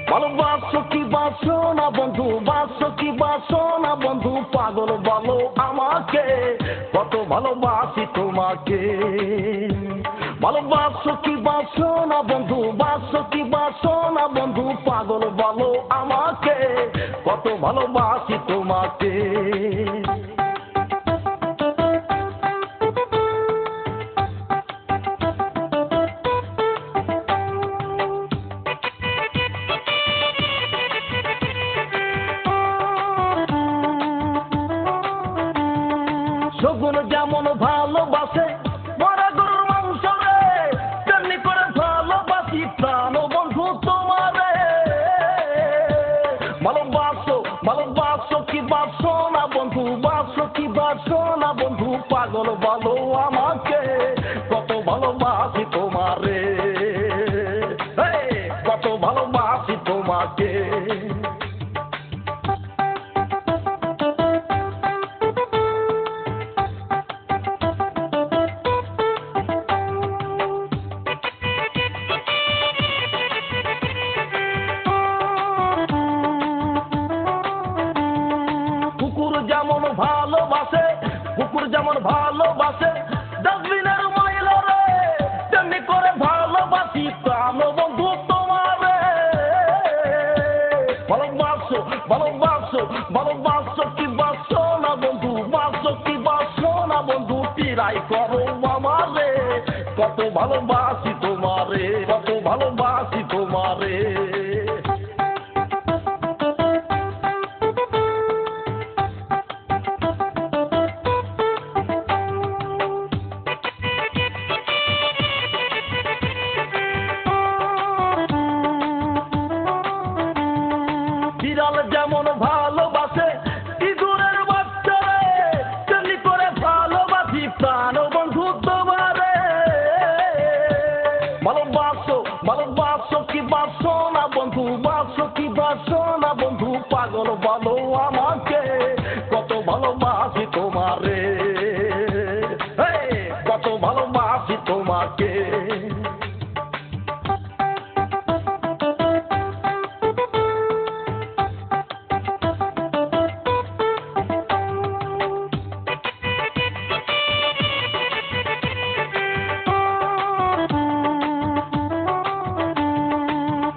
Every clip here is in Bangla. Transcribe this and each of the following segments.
ভালোবাসো কি বাসো না বন্ধু, বাসো কি বাসো না বন্ধু, পাগল বলো আমাকে, কত ভালোবাসি তোমাকে। ভালোবাসো কি বাসো না বন্ধু, বাসো কি বাসো না বন্ধু, পাগল বলো আমাকে, কত ভালোবাসি তোমাকে। শগুন যেমন ভালোবাসে মরা গরুর মাংস রে, তেমনি করে ভালোবাসি প্রাণ বন্ধু তোমারে। ভালোবাসো ভালোবাসো কি বাসো না বন্ধু, বাসো কি বাসো না বন্ধু, পাগল বলো আমাকে, কত ভালোবাসি তোমারে, কত ভালোবাসি তোমাকে। কুকুর যেমন ভালোবাসে, কুকুর যেমন ভালোবাসে ডাস্টবিনের ময়লা রে, তেমনি করে ভালোবাসি প্রাণ বন্ধু তোমারে। ভালোবাসো ভালোবাসো ভালোবাসো কি বাসো না বন্ধু, বাসো কি বাসো না বন্ধু, টিরাই করো আমারে, কত ভালোবাসি তোমারে, কত ভালোবাসি তোমারে। বিড়াল যেমন ভালোবাসে ইঁদুরের বাচ্চা রে, তেমনি করে ভালোবাসি প্রাণ বন্ধু তোমারে। ভালোবাসো ভালোবাসো কি বাসো না বন্ধু, বাসো কি বাসো না বন্ধু, পাগল বলো আমাকে, কত ভালোবাসি তোমারে, কত ভালোবাসি তোমাকে।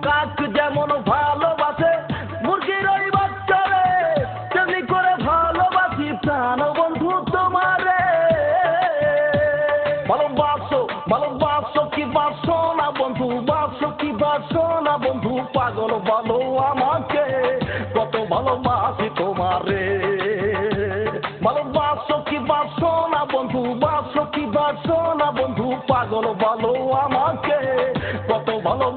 কাক যেমন ভালোবাসে মুরগির ওই বাচ্চা রে, তেমনি করে ভালোবাসি প্রাণ বন্ধু তোমারে। ভালোবাসো ভালোবাসো কি বাসো না বন্ধু, বাসো কি বাসো না বন্ধু, পাগল বলো আমাকে, কত ভালোবাসি তোমারে। ভালোবাসো কি বাসো না বন্ধু, বাসো কি বাসো না বন্ধু, পাগল বলো আমাকে, কত ভালো